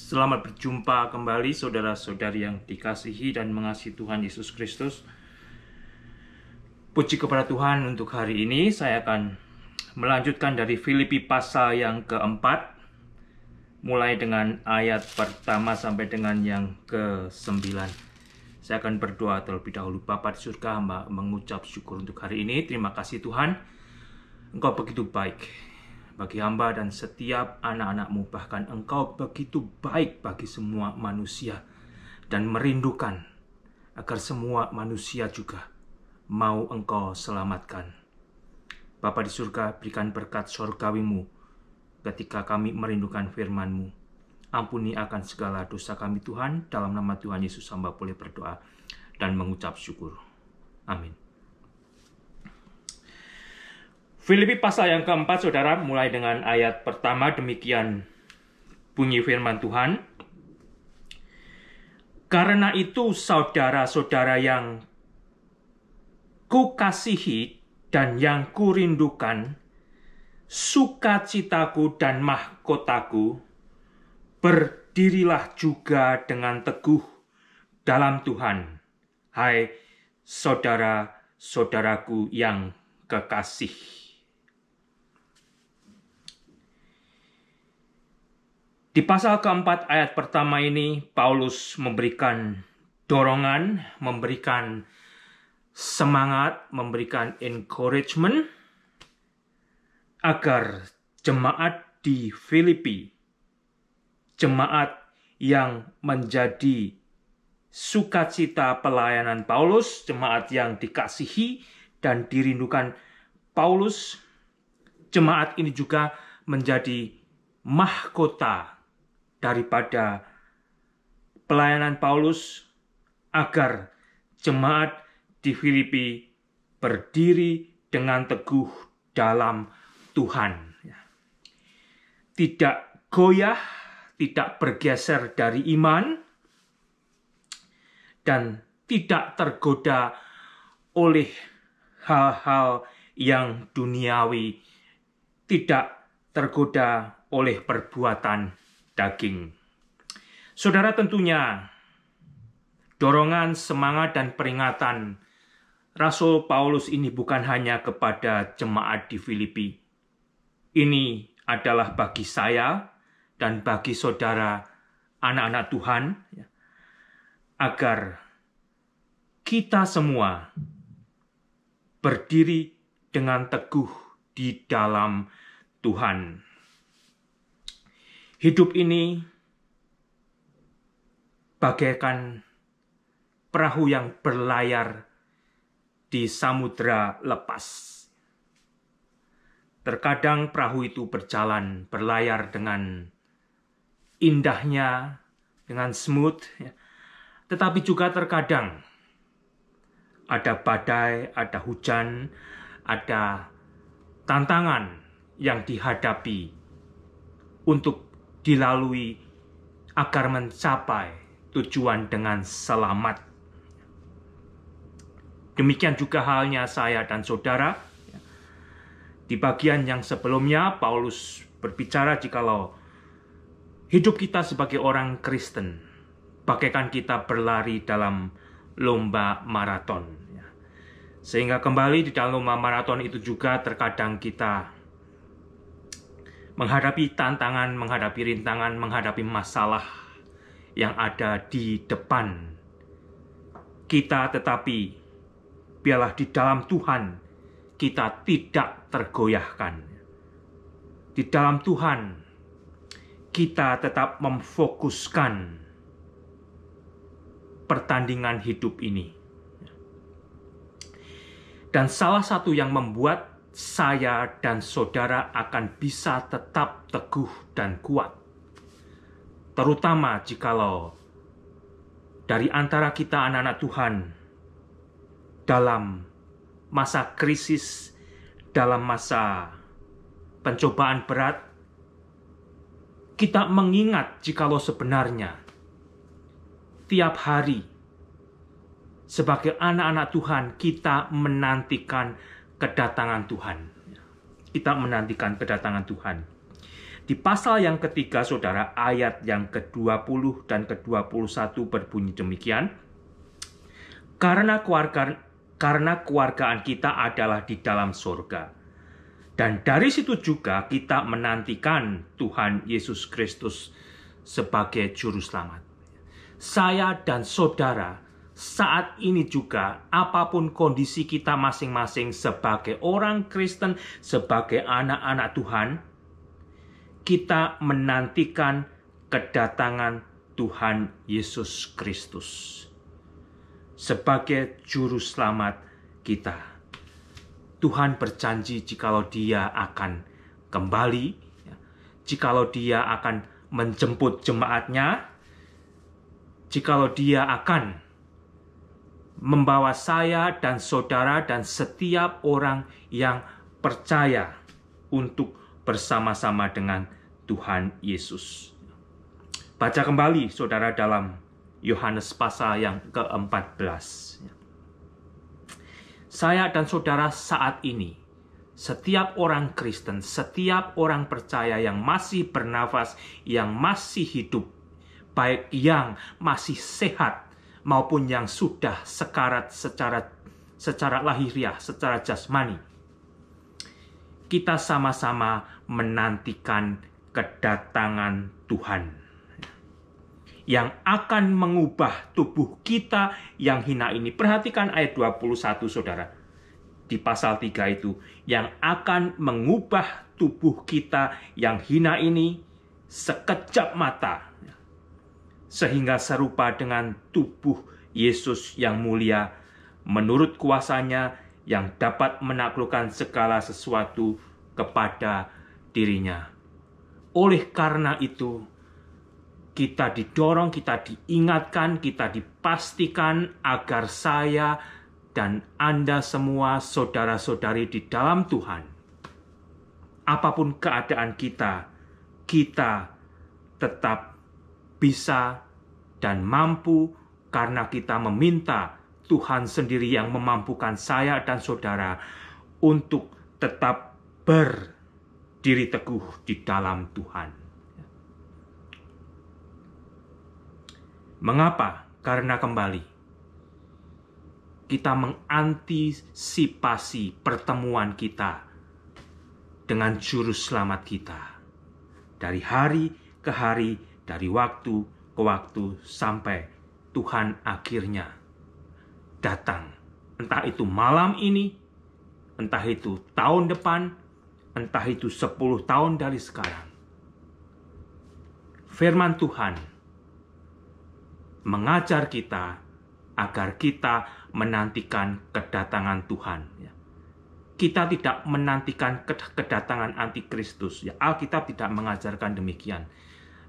Selamat berjumpa kembali saudara-saudari yang dikasihi dan mengasihi Tuhan Yesus Kristus. Puji kepada Tuhan untuk hari ini. Saya akan melanjutkan dari Filipi pasal yang keempat, mulai dengan ayat pertama sampai dengan yang ke-9. Saya akan berdoa terlebih dahulu. Bapa di surga, hamba mengucap syukur untuk hari ini. Terima kasih Tuhan, Engkau begitu baik bagi hamba dan setiap anak-anak-Mu, bahkan Engkau begitu baik bagi semua manusia dan merindukan agar semua manusia juga mau Engkau selamatkan. Bapa di surga, berikan berkat surgawi-Mu ketika kami merindukan firman-Mu. Ampuni akan segala dosa kami Tuhan, dalam nama Tuhan Yesus hamba boleh berdoa dan mengucap syukur. Amin. Filipi pasal yang keempat, saudara, mulai dengan ayat pertama, demikian bunyi firman Tuhan. Karena itu, saudara-saudara yang kukasihi dan yang kurindukan, sukacitaku dan mahkotaku, berdirilah juga dengan teguh dalam Tuhan, hai saudara-saudaraku yang kekasih. Di pasal keempat ayat pertama ini, Paulus memberikan dorongan, memberikan semangat, memberikan encouragement agar jemaat di Filipi, jemaat yang menjadi sukacita pelayanan Paulus, jemaat yang dikasihi dan dirindukan Paulus, jemaat ini juga menjadi mahkota daripada pelayanan Paulus, agar jemaat di Filipi berdiri dengan teguh dalam Tuhan. Tidak goyah, tidak bergeser dari iman, dan tidak tergoda oleh hal-hal yang duniawi, tidak tergoda oleh perbuatan daging. Saudara, tentunya dorongan, semangat, dan peringatan Rasul Paulus ini bukan hanya kepada jemaat di Filipi. Ini adalah bagi saya dan bagi saudara anak-anak Tuhan, agar kita semua berdiri dengan teguh di dalam Tuhan. Hidup ini bagaikan perahu yang berlayar di samudera lepas. Terkadang perahu itu berlayar dengan indahnya, dengan smooth, tetapi juga terkadang ada badai, ada hujan, ada tantangan yang dihadapi untuk dilalui agar mencapai tujuan dengan selamat. Demikian juga halnya saya dan saudara. Di bagian yang sebelumnya, Paulus berbicara jikalau hidup kita sebagai orang Kristen bagaikan kita berlari dalam lomba maraton. Sehingga kembali di dalam lomba maraton itu juga terkadang kita menghadapi tantangan, menghadapi rintangan, menghadapi masalah yang ada di depan kita, tetapi biarlah di dalam Tuhan kita tidak tergoyahkan. Di dalam Tuhan kita tetap memfokuskan pertandingan hidup ini. Dan salah satu yang membuat saya dan saudara akan bisa tetap teguh dan kuat, terutama jikalau dari antara kita anak-anak Tuhan dalam masa krisis, dalam masa pencobaan berat, kita mengingat jikalau sebenarnya tiap hari sebagai anak-anak Tuhan kita menantikan kedatangan Tuhan. Kita menantikan kedatangan Tuhan. Di pasal yang ketiga, saudara, ayat yang ke-20 dan ke-21 berbunyi demikian. Karena keluargaan kita adalah di dalam surga. Dan dari situ juga kita menantikan Tuhan Yesus Kristus sebagai juru selamat. Saya dan saudara, saat ini juga, apapun kondisi kita masing-masing sebagai orang Kristen, sebagai anak-anak Tuhan, kita menantikan kedatangan Tuhan Yesus Kristus sebagai juru selamat kita. Tuhan berjanji jikalau Dia akan kembali, jikalau Dia akan menjemput jemaatnya, jikalau Dia akan membawa saya dan saudara dan setiap orang yang percaya untuk bersama-sama dengan Tuhan Yesus. Baca kembali, saudara, dalam Yohanes pasal yang ke-14. Saya dan saudara saat ini, setiap orang Kristen, setiap orang percaya yang masih bernafas, yang masih hidup, baik yang masih sehat maupun yang sudah sekarat secara lahiriah, secara jasmani, kita sama-sama menantikan kedatangan Tuhan yang akan mengubah tubuh kita yang hina ini. Perhatikan ayat 21, saudara. Di pasal 3 itu, yang akan mengubah tubuh kita yang hina ini sekejap mata, sehingga serupa dengan tubuh Yesus yang mulia, menurut kuasanya yang dapat menaklukkan segala sesuatu kepada dirinya. Oleh karena itu, kita didorong, kita diingatkan, kita dipastikan agar saya dan Anda semua, saudara-saudari di dalam Tuhan, apapun keadaan kita tetap bisa dan mampu karena kita meminta Tuhan sendiri yang memampukan saya dan saudara untuk tetap berdiri teguh di dalam Tuhan. Mengapa? Karena kembali kita mengantisipasi pertemuan kita dengan juru selamat kita. Dari hari ke hari, dari waktu ke waktu, sampai Tuhan akhirnya datang. Entah itu malam ini, entah itu tahun depan, entah itu 10 tahun dari sekarang. Firman Tuhan mengajar kita agar kita menantikan kedatangan Tuhan. Kita tidak menantikan kedatangan antikristus. Alkitab tidak mengajarkan demikian.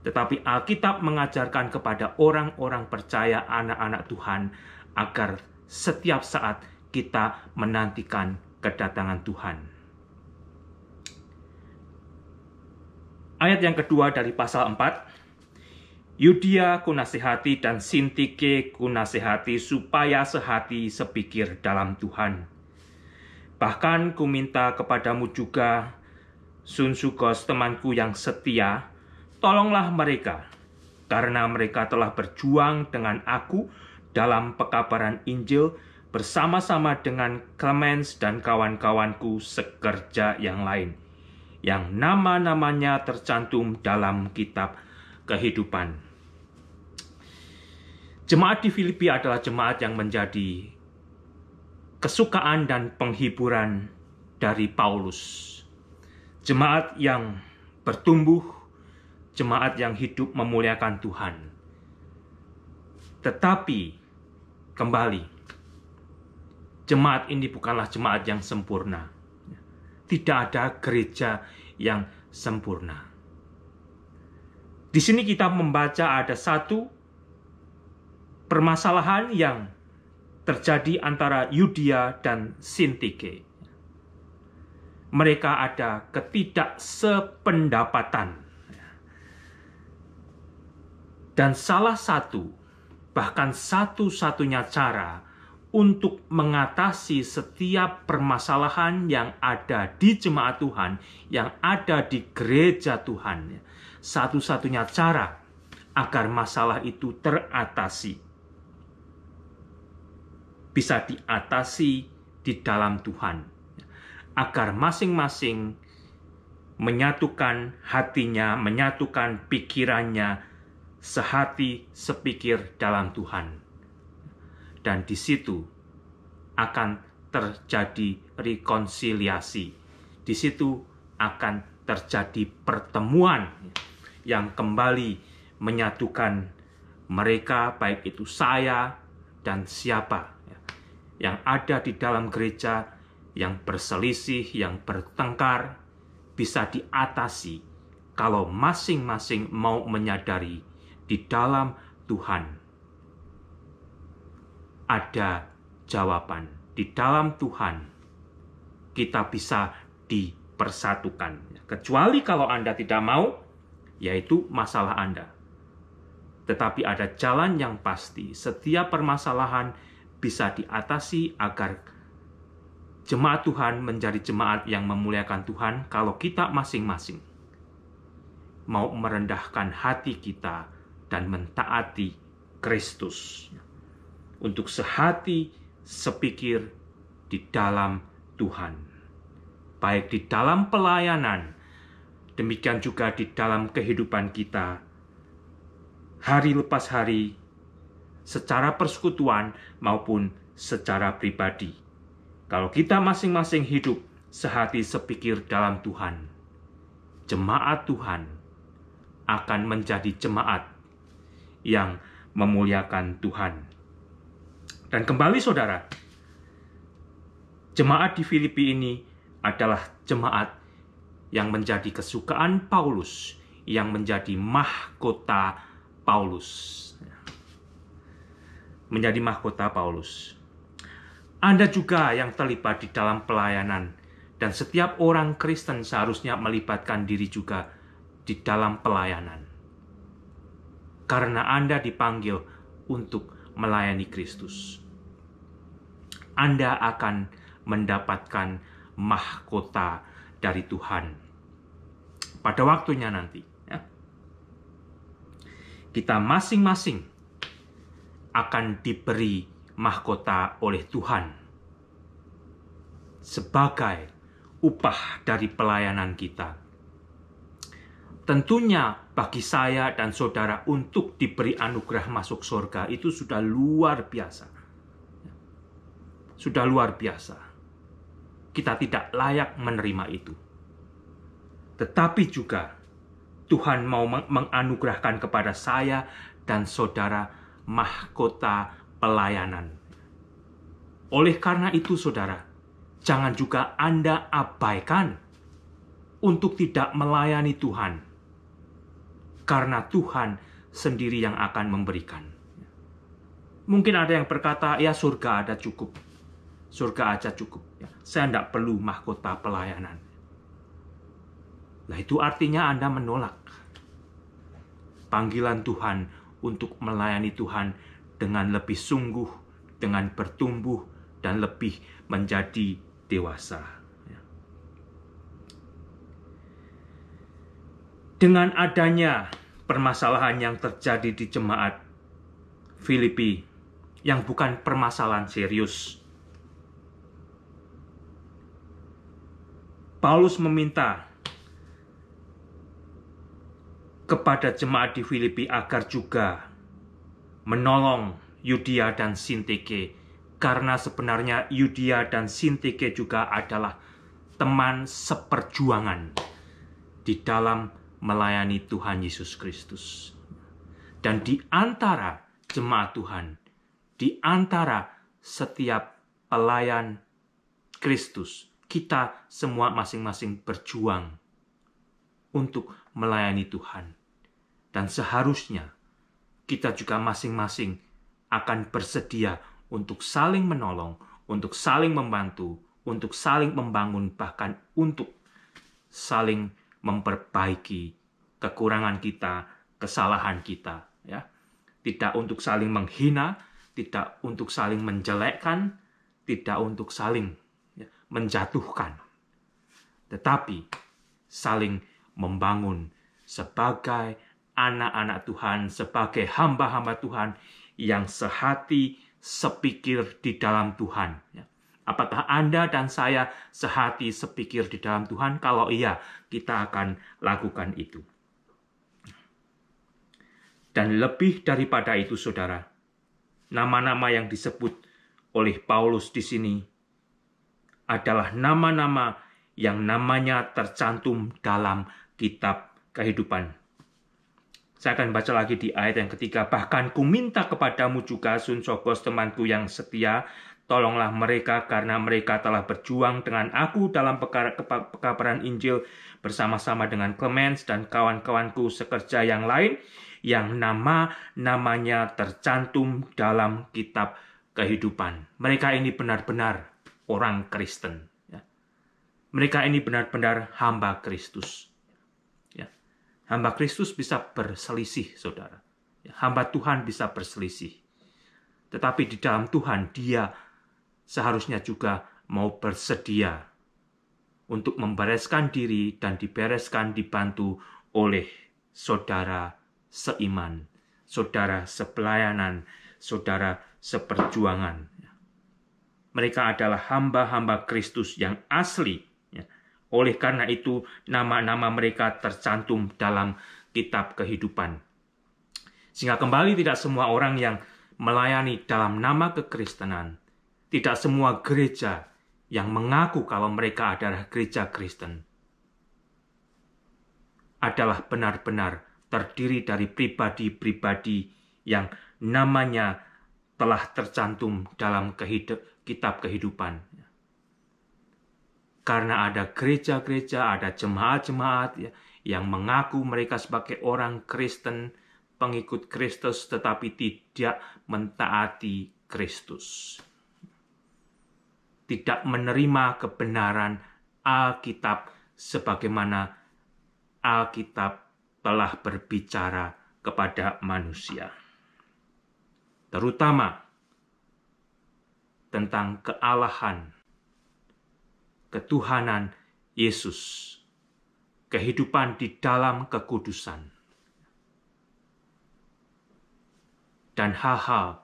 Tetapi Alkitab mengajarkan kepada orang-orang percaya, anak-anak Tuhan, agar setiap saat kita menantikan kedatangan Tuhan. Ayat yang kedua dari pasal 4. Yudia kunasihati dan Sintike kunasihati supaya sehati sepikir dalam Tuhan. Bahkan kuminta kepadamu juga, Sunsukos temanku yang setia, tolonglah mereka, karena mereka telah berjuang dengan aku dalam pekabaran Injil bersama-sama dengan Clemens dan kawan-kawanku sekerja yang lain, yang nama-namanya tercantum dalam kitab kehidupan. Jemaat di Filipi adalah jemaat yang menjadi kesukaan dan penghiburan dari Paulus. Jemaat yang bertumbuh, jemaat yang hidup memuliakan Tuhan. Tetapi, kembali, jemaat ini bukanlah jemaat yang sempurna. Tidak ada gereja yang sempurna. Di sini kita membaca ada satu permasalahan yang terjadi antara Yudia dan Sintike. Mereka ada ketidaksependapatan. Dan salah satu, bahkan satu-satunya cara untuk mengatasi setiap permasalahan yang ada di jemaat Tuhan, yang ada di gereja Tuhan. Satu-satunya cara agar masalah itu teratasi, bisa diatasi di dalam Tuhan, agar masing-masing menyatukan hatinya, menyatukan pikirannya, sehati sepikir dalam Tuhan. Dan di situ akan terjadi rekonsiliasi. Di situ akan terjadi pertemuan yang kembali menyatukan mereka, baik itu saya dan siapa yang ada di dalam gereja, yang berselisih, yang bertengkar, bisa diatasi kalau masing-masing mau menyadari di dalam Tuhan ada jawaban. Di dalam Tuhan kita bisa dipersatukan. Kecuali kalau Anda tidak mau, yaitu masalah Anda. Tetapi ada jalan yang pasti. Setiap permasalahan bisa diatasi agar jemaat Tuhan menjadi jemaat yang memuliakan Tuhan kalau kita masing-masing mau merendahkan hati kita dan mentaati Kristus. Untuk sehati sepikir di dalam Tuhan. Baik di dalam pelayanan, demikian juga di dalam kehidupan kita. Hari lepas hari, secara persekutuan maupun secara pribadi. Kalau kita masing-masing hidup sehati sepikir dalam Tuhan, jemaat Tuhan akan menjadi jemaat yang memuliakan Tuhan. Dan kembali saudara, jemaat di Filipi ini adalah jemaat yang menjadi kesukaan Paulus, yang menjadi mahkota Paulus. Menjadi mahkota Paulus. Anda juga yang terlibat di dalam pelayanan, dan setiap orang Kristen seharusnya melibatkan diri juga di dalam pelayanan. Karena Anda dipanggil untuk melayani Kristus. Anda akan mendapatkan mahkota dari Tuhan pada waktunya nanti. Ya. Kita masing-masing akan diberi mahkota oleh Tuhan sebagai upah dari pelayanan kita. Tentunya bagi saya dan saudara untuk diberi anugerah masuk surga itu sudah luar biasa. Sudah luar biasa. Kita tidak layak menerima itu. Tetapi juga Tuhan mau menganugerahkan kepada saya dan saudara mahkota pelayanan. Oleh karena itu saudara, jangan juga Anda abaikan untuk tidak melayani Tuhan. Karena Tuhan sendiri yang akan memberikan. Mungkin ada yang berkata, ya surga ada cukup. Surga aja cukup. Ya, saya tidak perlu mahkota pelayanan. Nah itu artinya Anda menolak panggilan Tuhan untuk melayani Tuhan dengan lebih sungguh, dengan bertumbuh, dan lebih menjadi dewasa. Dengan adanya permasalahan yang terjadi di jemaat Filipi, yang bukan permasalahan serius, Paulus meminta kepada jemaat di Filipi agar juga menolong Yudia dan Sintike, karena sebenarnya Yudia dan Sintike juga adalah teman seperjuangan di dalam melayani Tuhan Yesus Kristus. Dan di antara jemaat Tuhan, di antara setiap pelayan Kristus, kita semua masing-masing berjuang untuk melayani Tuhan. Dan seharusnya kita juga masing-masing akan bersedia untuk saling menolong, untuk saling membantu, untuk saling membangun, bahkan untuk saling memperbaiki kekurangan kita, kesalahan kita, ya. Tidak untuk saling menghina, tidak untuk saling menjelekkan, tidak untuk saling menjatuhkan, tetapi saling membangun sebagai anak-anak Tuhan, sebagai hamba-hamba Tuhan yang sehati, sepikir di dalam Tuhan. Apakah Anda dan saya sehati, sepikir di dalam Tuhan? Kalau iya, kita akan lakukan itu. Dan lebih daripada itu, saudara, nama-nama yang disebut oleh Paulus di sini adalah nama-nama yang namanya tercantum dalam kitab kehidupan. Saya akan baca lagi di ayat yang ketiga. Bahkan ku minta kepadamu juga, Sunsogos temanku yang setia, tolonglah mereka karena mereka telah berjuang dengan aku dalam pekabaran Injil bersama-sama dengan Clemens dan kawan-kawanku sekerja yang lain yang nama-namanya tercantum dalam kitab kehidupan. Mereka ini benar-benar orang Kristen. Mereka ini benar-benar hamba Kristus. Hamba Kristus bisa berselisih, saudara. Hamba Tuhan bisa berselisih. Tetapi di dalam Tuhan, dia seharusnya juga mau bersedia untuk membereskan diri dan dibereskan, dibantu oleh saudara seiman, saudara sepelayanan, saudara seperjuangan. Mereka adalah hamba-hamba Kristus yang asli. Oleh karena itu, nama-nama mereka tercantum dalam kitab kehidupan. Sehingga kembali tidak semua orang yang melayani dalam nama kekristenan, tidak semua gereja yang mengaku kalau mereka adalah gereja Kristen, adalah benar-benar terdiri dari pribadi-pribadi yang namanya telah tercantum dalam kitab kehidupan. Karena ada gereja-gereja, ada jemaat-jemaat yang mengaku mereka sebagai orang Kristen, pengikut Kristus, tetapi tidak mentaati Kristus. Tidak menerima kebenaran Alkitab sebagaimana Alkitab telah berbicara kepada manusia. Terutama tentang kealahan, ketuhanan Yesus, kehidupan di dalam kekudusan, dan hal-hal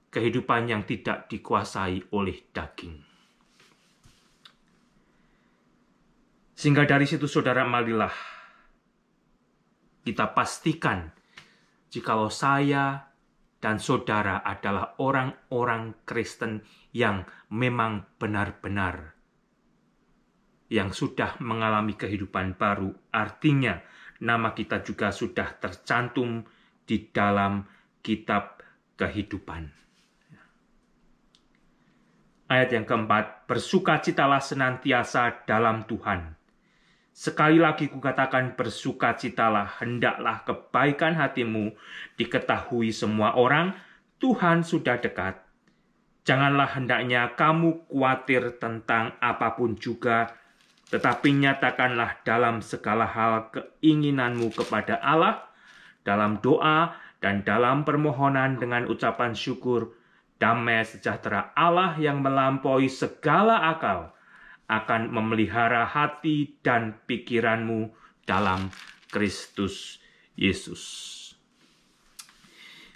kehidupan yang tidak dikuasai oleh daging. Sehingga dari situ, saudara, marilah kita pastikan jikalau saya dan saudara adalah orang-orang Kristen yang memang benar-benar yang sudah mengalami kehidupan baru, artinya nama kita juga sudah tercantum di dalam kitab kehidupan. Ayat yang keempat, bersukacitalah senantiasa dalam Tuhan. Sekali lagi kukatakan bersukacitalah, hendaklah kebaikan hatimu diketahui semua orang, Tuhan sudah dekat. Janganlah hendaknya kamu khawatir tentang apapun juga, tetapi nyatakanlah dalam segala hal keinginanmu kepada Allah, dalam doa dan dalam permohonan dengan ucapan syukur, damai sejahtera Allah yang melampaui segala akal akan memelihara hati dan pikiranmu dalam Kristus Yesus.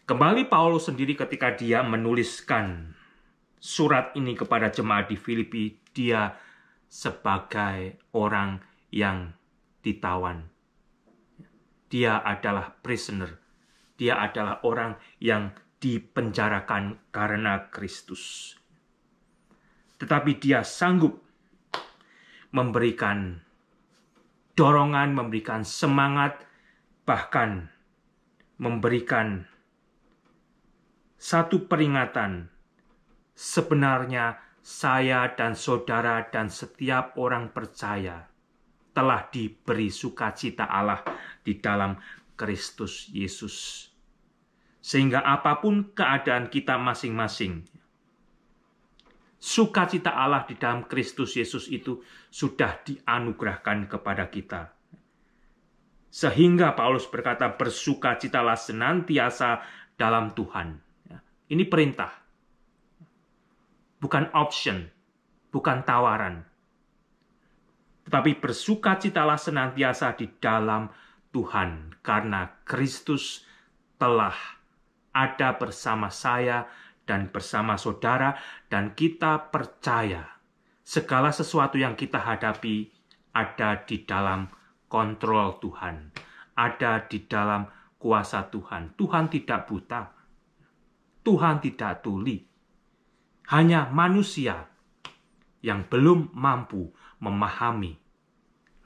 Kembali Paulus sendiri ketika dia menuliskan surat ini kepada jemaat di Filipi, dia sebagai orang yang ditawan. Dia adalah prisoner. Dia adalah orang yang dipenjarakan karena Kristus. Tetapi dia sanggup memberikan dorongan, memberikan semangat, bahkan memberikan satu peringatan. Sebenarnya saya dan saudara dan setiap orang percaya telah diberi sukacita Allah di dalam Kristus Yesus. Sehingga apapun keadaan kita masing-masing, sukacita Allah di dalam Kristus Yesus itu sudah dianugerahkan kepada kita. Sehingga Paulus berkata, bersukacitalah senantiasa dalam Tuhan. Ini perintah. Bukan option, bukan tawaran. Tetapi bersukacitalah senantiasa di dalam Tuhan, karena Kristus telah ada bersama saya dan bersama saudara, dan kita percaya segala sesuatu yang kita hadapi ada di dalam kontrol Tuhan, ada di dalam kuasa Tuhan. Tuhan tidak buta, Tuhan tidak tuli. Hanya manusia yang belum mampu memahami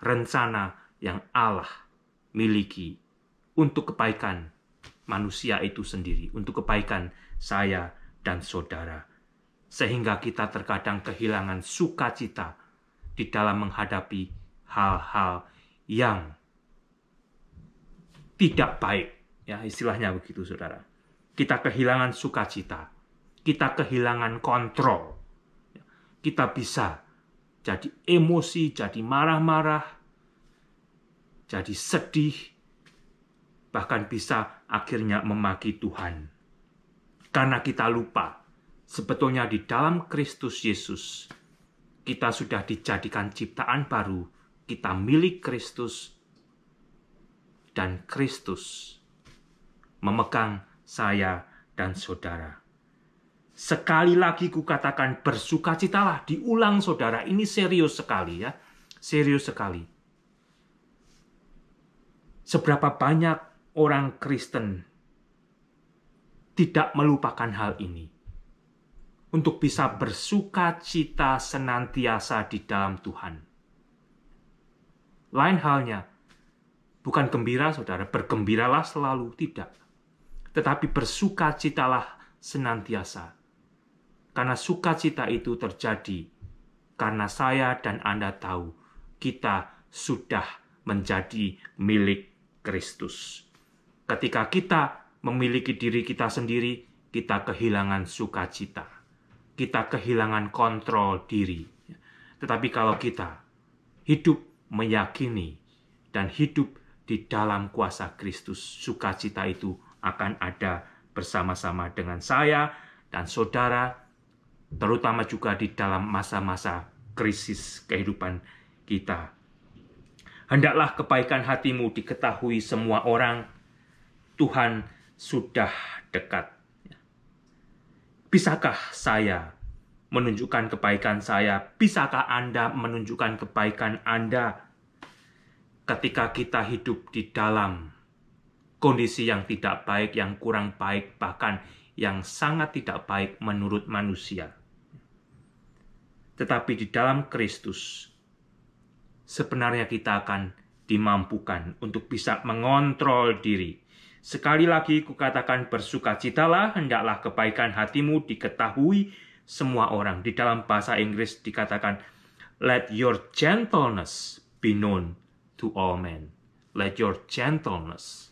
rencana yang Allah miliki untuk kebaikan manusia itu sendiri, untuk kebaikan saya dan saudara. Sehingga kita terkadang kehilangan sukacita di dalam menghadapi hal-hal yang tidak baik. Ya, istilahnya begitu, saudara. Kita kehilangan sukacita. Kita kehilangan kontrol. Kita bisa jadi emosi, jadi marah-marah, jadi sedih, bahkan bisa akhirnya memaki Tuhan. Karena kita lupa, sebetulnya di dalam Kristus Yesus, kita sudah dijadikan ciptaan baru, kita milik Kristus, dan Kristus memegang saya dan saudara. Sekali lagi kukatakan bersukacitalah, diulang saudara, ini serius sekali ya, serius sekali. Seberapa banyak orang Kristen tidak melupakan hal ini untuk bisa bersukacita senantiasa di dalam Tuhan. Lain halnya, bukan gembira saudara, bergembiralah selalu, tidak. Tetapi bersukacitalah senantiasa. Karena sukacita itu terjadi karena saya dan Anda tahu kita sudah menjadi milik Kristus. Ketika kita memiliki diri kita sendiri, kita kehilangan sukacita. Kita kehilangan kontrol diri. Tetapi kalau kita hidup meyakini dan hidup di dalam kuasa Kristus, sukacita itu akan ada bersama-sama dengan saya dan saudara, terutama juga di dalam masa-masa krisis kehidupan kita. Hendaklah kebaikan hatimu diketahui semua orang, Tuhan sudah dekat. Bisakah saya menunjukkan kebaikan saya? Bisakah Anda menunjukkan kebaikan Anda ketika kita hidup di dalam kondisi yang tidak baik, yang kurang baik, bahkan yang sangat tidak baik menurut manusia? Tetapi di dalam Kristus, sebenarnya kita akan dimampukan untuk bisa mengontrol diri. Sekali lagi kukatakan bersukacitalah, hendaklah kebaikan hatimu diketahui semua orang. Di dalam bahasa Inggris dikatakan, let your gentleness be known to all men. Let your gentleness.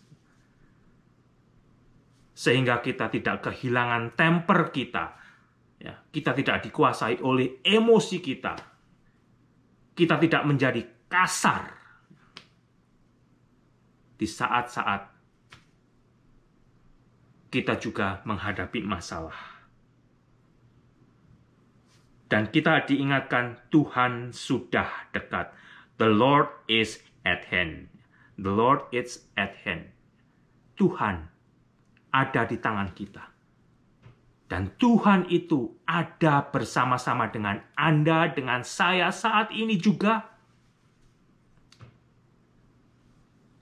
Sehingga kita tidak kehilangan temper kita. Ya, kita tidak dikuasai oleh emosi kita. Kita tidak menjadi kasar di saat-saat kita juga menghadapi masalah. Dan kita diingatkan Tuhan sudah dekat. The Lord is at hand. The Lord is at hand. Tuhan ada di tangan kita. Dan Tuhan itu ada bersama-sama dengan Anda, dengan saya saat ini juga.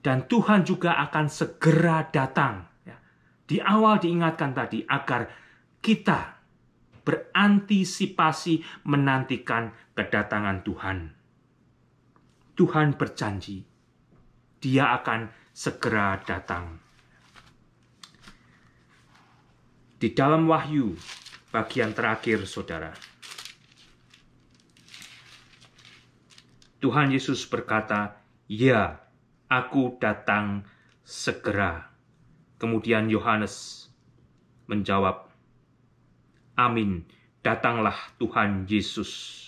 Dan Tuhan juga akan segera datang. Di awal diingatkan tadi agar kita berantisipasi menantikan kedatangan Tuhan. Tuhan berjanji, Dia akan segera datang. Di dalam Wahyu, bagian terakhir, saudara, Tuhan Yesus berkata, "Ya, aku datang segera." Kemudian Yohanes menjawab, "Amin, datanglah Tuhan Yesus."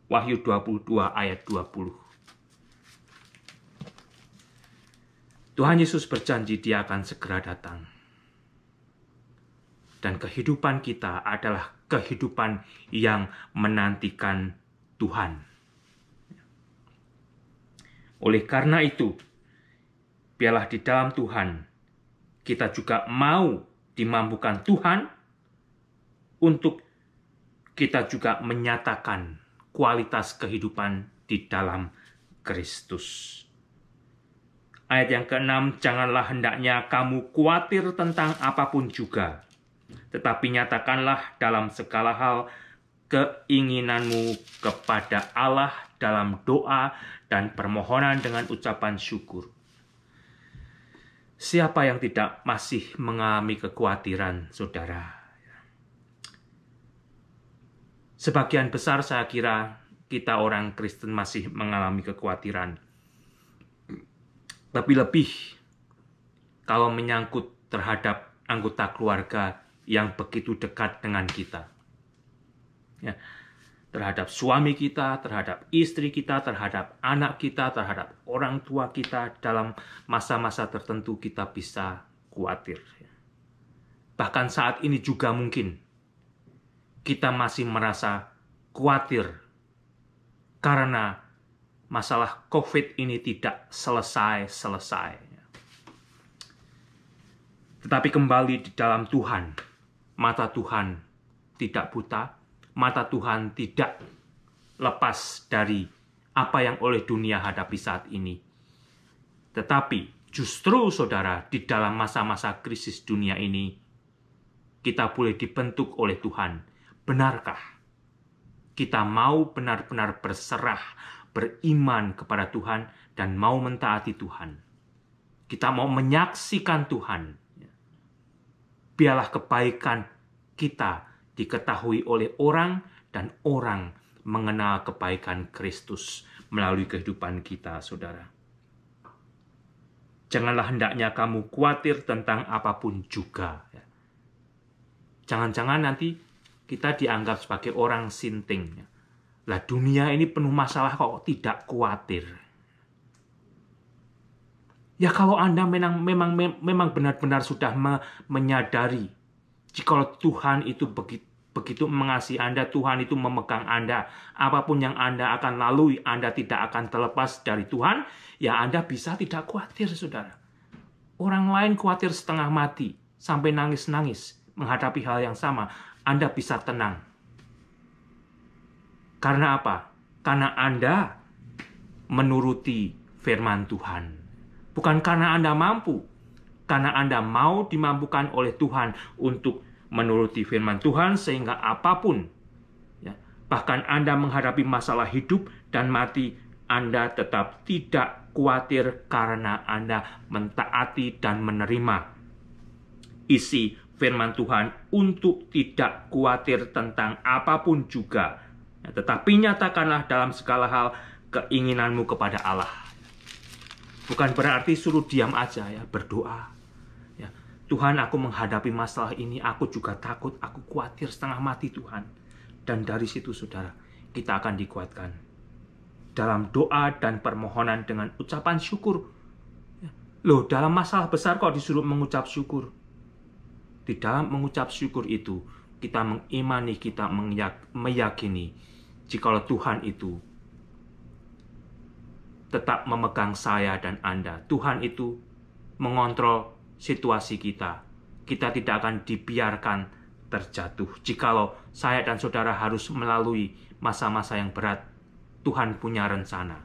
Wahyu 22 ayat 20. Tuhan Yesus berjanji Dia akan segera datang. dan kehidupan kita adalah kehidupan yang menantikan Tuhan. Oleh karena itu, biarlah di dalam Tuhan kita juga mau dimampukan Tuhan untuk kita juga menyatakan kualitas kehidupan di dalam Kristus. Ayat yang ke-6, janganlah hendaknya kamu khawatir tentang apapun juga, tetapi nyatakanlah dalam segala hal keinginanmu kepada Allah dalam doa dan permohonan dengan ucapan syukur. Siapa yang tidak masih mengalami kekhawatiran, saudara? Sebagian besar saya kira kita orang Kristen masih mengalami kekhawatiran. Lebih-lebih kalau menyangkut terhadap anggota keluarga yang begitu dekat dengan kita. Ya, terhadap suami kita, terhadap istri kita, terhadap anak kita, terhadap orang tua kita, dalam masa-masa tertentu kita bisa khawatir. Bahkan saat ini juga mungkin kita masih merasa khawatir karena masalah COVID ini tidak selesai-selesai. Tetapi kembali di dalam Tuhan, mata Tuhan tidak buta, mata Tuhan tidak lepas dari apa yang oleh dunia hadapi saat ini. Tetapi justru saudara, di dalam masa-masa krisis dunia ini, kita boleh dibentuk oleh Tuhan. Benarkah kita mau benar-benar berserah, beriman kepada Tuhan, dan mau mentaati Tuhan? Kita mau menyaksikan Tuhan. Biarlah kebaikan kita diketahui oleh orang, dan orang mengenal kebaikan Kristus melalui kehidupan kita, saudara. Janganlah hendaknya kamu khawatir tentang apapun juga. Jangan-jangan nanti kita dianggap sebagai orang sinting. Lah, dunia ini penuh masalah kok tidak khawatir. Ya kalau Anda memang benar-benar sudah menyadari jika Tuhan itu begitu mengasihi Anda, Tuhan itu memegang Anda, apapun yang Anda akan lalui, Anda tidak akan terlepas dari Tuhan, ya Anda bisa tidak khawatir, saudara. Orang lain khawatir setengah mati, sampai nangis-nangis menghadapi hal yang sama, Anda bisa tenang. Karena apa? Karena Anda menuruti firman Tuhan. Bukan karena Anda mampu, karena Anda mau dimampukan oleh Tuhan untuk menuruti firman Tuhan, sehingga apapun, ya, bahkan Anda menghadapi masalah hidup dan mati, Anda tetap tidak khawatir karena Anda mentaati dan menerima isi firman Tuhan untuk tidak khawatir tentang apapun juga. Ya, tetapi nyatakanlah dalam segala hal keinginanmu kepada Allah. Bukan berarti suruh diam aja, ya, berdoa. Ya, Tuhan, aku menghadapi masalah ini, aku juga takut, aku khawatir setengah mati, Tuhan. Dan dari situ, saudara, kita akan dikuatkan dalam doa dan permohonan dengan ucapan syukur. Ya, loh, dalam masalah besar kok disuruh mengucap syukur? Di dalam mengucap syukur itu, kita mengimani, kita meyakini jikalau Tuhan itu tetap memegang saya dan Anda. Tuhan itu mengontrol situasi kita. Kita tidak akan dibiarkan terjatuh. Jikalau saya dan saudara harus melalui masa-masa yang berat, Tuhan punya rencana.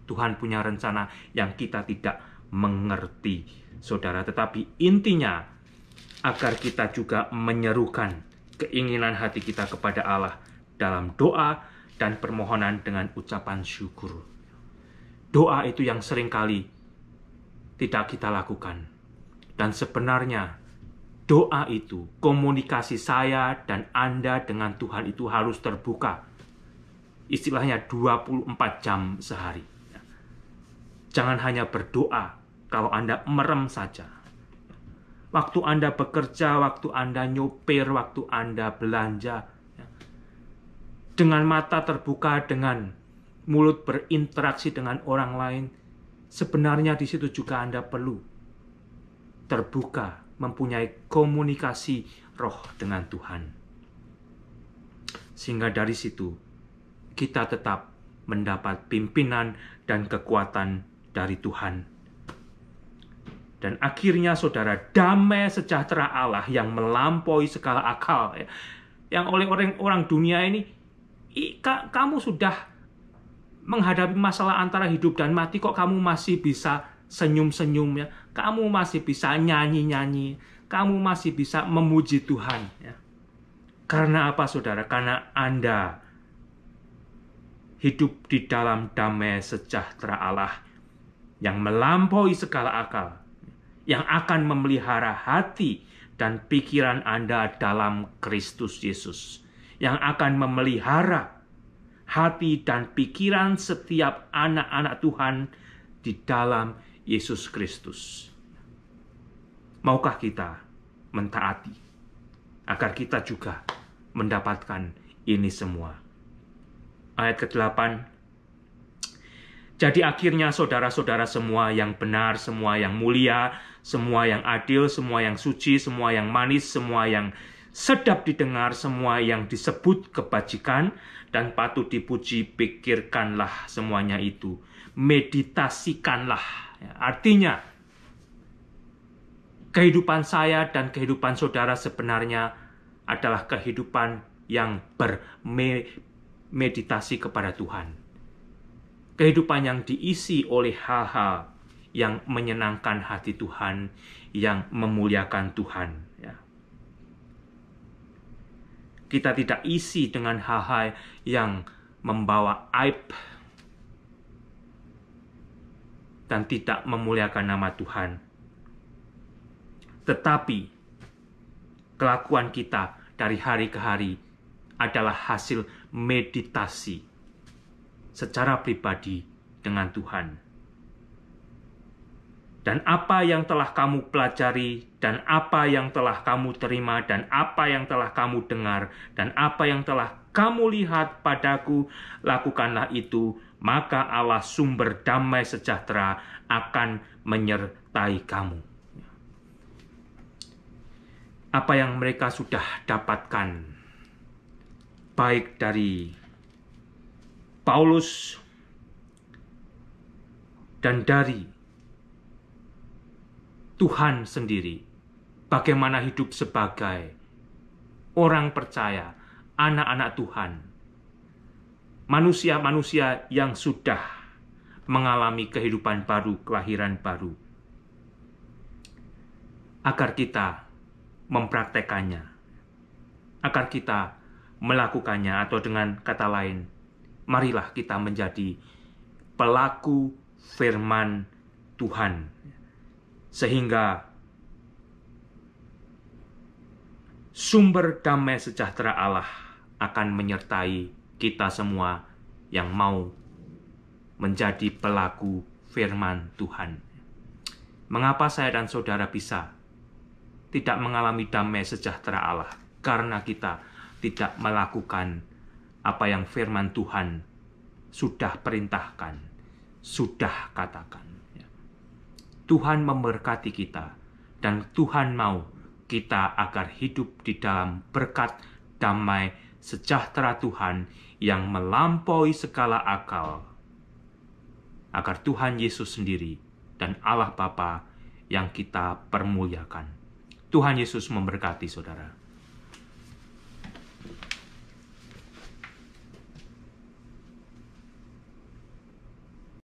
Tuhan punya rencana yang kita tidak mengerti, saudara. Tetapi intinya, agar kita juga menyerukan keinginan hati kita kepada Allah dalam doa dan permohonan dengan ucapan syukur. Doa itu yang seringkali tidak kita lakukan. Dan sebenarnya doa itu, komunikasi saya dan Anda dengan Tuhan itu harus terbuka. Istilahnya 24 jam sehari. Jangan hanya berdoa kalau Anda merem saja. Waktu Anda bekerja, waktu Anda nyopir, waktu Anda belanja. Dengan mata terbuka, dengan mulut berinteraksi dengan orang lain, sebenarnya di situ juga Anda perlu terbuka, mempunyai komunikasi roh dengan Tuhan. Sehingga dari situ kita tetap mendapat pimpinan dan kekuatan dari Tuhan. Dan akhirnya saudara, damai sejahtera Allah yang melampaui segala akal, yang oleh orang dunia ini, kamu sudah menghadapi masalah antara hidup dan mati, kok kamu masih bisa senyum-senyum, ya? Kamu masih bisa nyanyi-nyanyi, kamu masih bisa memuji Tuhan. Ya. Karena apa saudara? Karena Anda hidup di dalam damai sejahtera Allah yang melampaui segala akal, yang akan memelihara hati dan pikiran Anda dalam Kristus Yesus, yang akan memelihara hati dan pikiran setiap anak-anak Tuhan di dalam Yesus Kristus. Maukah kita mentaati agar kita juga mendapatkan ini semua? Ayat ke-8. Jadi akhirnya saudara-saudara semua yang benar, semua yang mulia, semua yang adil, semua yang suci, semua yang manis, semua yang sedap didengar, semua yang disebut kebajikan dan patut dipuji, pikirkanlah semuanya itu. Meditasikanlah. Artinya, kehidupan saya dan kehidupan saudara sebenarnya adalah kehidupan yang bermeditasi kepada Tuhan. Kehidupan yang diisi oleh hal-hal yang menyenangkan hati Tuhan, yang memuliakan Tuhan. Ya. Kita tidak isi dengan hal-hal yang membawa aib dan tidak memuliakan nama Tuhan. Tetapi kelakuan kita dari hari ke hari adalah hasil meditasi secara pribadi dengan Tuhan. Dan apa yang telah kamu pelajari, dan apa yang telah kamu terima, dan apa yang telah kamu dengar, dan apa yang telah kamu lihat padaku, lakukanlah itu, maka Allah sumber damai sejahtera akan menyertai kamu. Apa yang mereka sudah dapatkan, baik dari Paulus dan dari Tuhan sendiri, bagaimana hidup sebagai orang percaya, anak-anak Tuhan, manusia-manusia yang sudah mengalami kehidupan baru, kelahiran baru, agar kita mempraktekannya, agar kita melakukannya, atau dengan kata lain, marilah kita menjadi pelaku firman Tuhan, sehingga sumber damai sejahtera Allah akan menyertai kita semua yang mau menjadi pelaku firman Tuhan. Mengapa saya dan saudara bisa tidak mengalami damai sejahtera Allah? Karena kita tidak melakukan apa yang firman Tuhan sudah perintahkan, sudah katakan. Tuhan memberkati kita, dan Tuhan mau kita agar hidup di dalam berkat damai sejahtera Tuhan yang melampaui segala akal, agar Tuhan Yesus sendiri dan Allah Bapa yang kita permuliakan. Tuhan Yesus memberkati saudara.